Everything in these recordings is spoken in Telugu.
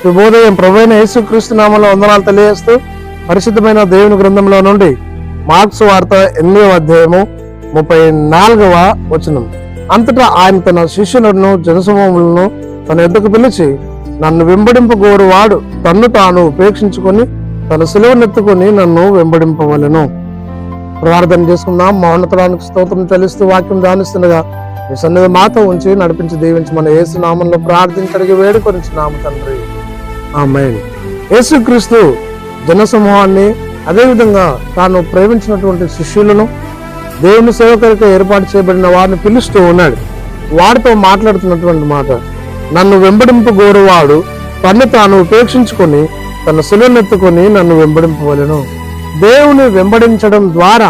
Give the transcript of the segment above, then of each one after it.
శుభోదయం. ప్రభువైన యేసుక్రీస్తు నామములో వందనాలు తెలియజేస్తూ పరిశుద్ధమైన దేవుని గ్రంథంలో నుండి మార్క్స్ వార్త 8వ అధ్యాయము 34వ వచనం. అంతటా ఆయన తన శిష్యులను జనసమూహములను తన ఎద్దుకు పిలిచి, నన్ను వెంబడింపగోరు వాడు తన్ను తాను ఉపేక్షించుకొని తన సిలువనెత్తుకొని నన్ను వెంబడింపవలెను. ప్రార్థన చేసుకుందాం. మహోన్నతానికి స్తోత్రం చెల్లిస్తూ వాక్యం ధ్యానిస్తుండగా మీ సన్నిధి మాతో ఉంచి నడిపించి దీవించి మన యేసు నామంలో ప్రార్థించడానికి వేడుకొనిచున్నాము తండ్రి, ఆమేన్. యేసుక్రీస్తు జనసమూహాన్ని, అదేవిధంగా తాను ప్రేమించినటువంటి శిష్యులను, దేవుని సేవకులకు ఏర్పాటు చేయబడిన వారిని పిలుస్తూ ఉన్నాడు. వారితో మాట్లాడుతున్నటువంటి మాట, నన్ను వెంబడింపగోరువాడు తన్ను తాను ఉపేక్షించుకొని తన సిలువనెత్తుకొని నన్ను వెంబడింపవలెను. దేవుని వెంబడించడం ద్వారా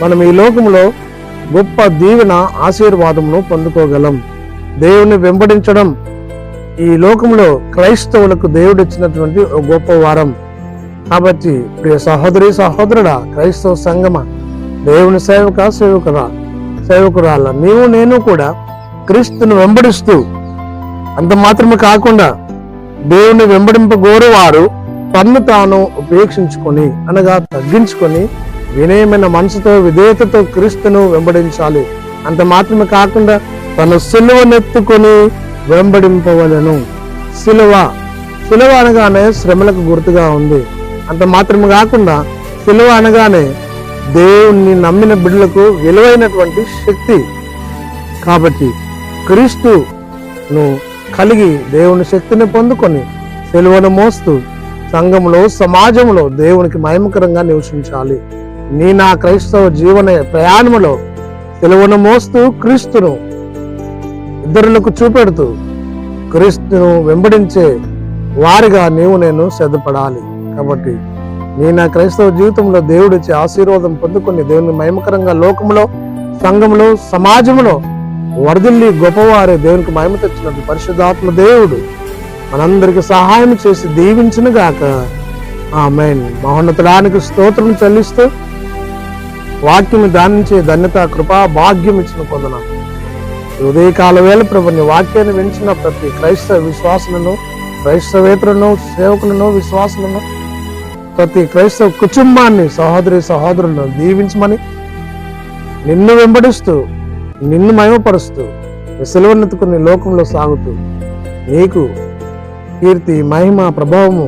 మనం ఈ లోకంలో గొప్ప దీవెన ఆశీర్వాదమును పొందుకోగలం. దేవుని వెంబడించడం ఈ లోకంలో క్రైస్తవులకు దేవుడు ఇచ్చినటువంటి ఒక గొప్ప వరం. కాబట్టి ప్రియ సహోదరి సహోదరుడా, క్రైస్తవ సంగమ, దేవుని సేవకురాల నీవు నేను కూడా క్రీస్తును వెంబడిస్తూ, అంత మాత్రమే కాకుండా దేవుని వెంబడింపగోరువారు తన్ను తాను ఉపేక్షించుకొని, అనగా తగ్గించుకొని, వినయమైన మనసుతో విధేయతతో క్రీస్తును వెంబడించాలి. అంత మాత్రమే కాకుండా తన సిలువనెత్తుకొని వెంబడింపవలెను. సిలువ అనగానే శ్రమలకు గుర్తుగా ఉంది. అంత మాత్రమే కాకుండా సిలువ అనగానే దేవుణ్ణి నమ్మిన బిడ్డలకు విలువైనటువంటి శక్తి. కాబట్టి క్రీస్తును కలిగి దేవుని శక్తిని పొందుకొని సిలువను మోస్తూ సంఘంలో, సమాజంలో దేవునికి మహిమకరంగా నివసించాలి. నా క్రైస్తవ జీవన ప్రయాణంలో సిలువను మోస్తూ క్రీస్తును ఇతరులకు చూపెడుతూ క్రీస్తును వెంబడించే వారిగా నేను సిద్ధపడాలి. కాబట్టి నా క్రైస్తవ జీవితంలో దేవుడిచ్చే ఆశీర్వాదం పొందుకొని దేవుని మహిమకరంగా లోకంలో, సంఘంలో, సమాజంలో వరదిల్లి గొప్పవారే దేవునికి మహిమ తెచ్చినట్టు పరిశుద్ధాత్మ దేవుడు మనందరికి సహాయం చేసి దీవించును గాక. ఆమేన్. మహోన్నతానికి స్తోత్రం చెల్లిస్తూ వాక్యం ధ్యానించే ధన్యత, కృపా, భాగ్యం ఇచ్చిన పొందన ఉదయకాల వేళ ప్రభుని వాక్యాన్ని వించిన ప్రతి క్రైస్తవ విశ్వాసులను, క్రైస్తవేతరులను, సేవకులను, విశ్వాసులను, ప్రతి క్రైస్తవ కుటుంబాన్ని, సహోదరి సహోదరులను దీవించమని, నిన్ను వెంబడిస్తూ, నిన్ను మహిమపరుస్తూ, సిలువనెత్తుకుని లోకంలో సాగుతూ నీకు కీర్తి, మహిమ, ప్రభావము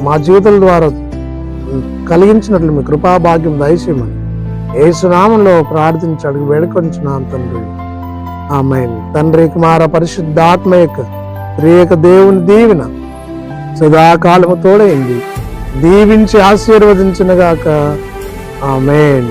మా జీవితాల ద్వారా కలిగించినట్లు మీ కృపా భాగ్యం దయచేయమని యేసు నామములో ప్రార్థించి అడిగి వేడుకొంచున్నాం తండ్రి, ఆమేన్. తండ్రి, కుమార, పరిశుద్ధాత్మ యొక్క త్రియేక దేవుని దీవెన సదాకాలము తోడైంది, దీవించి ఆశీర్వదించునుగాక. ఆమేన్.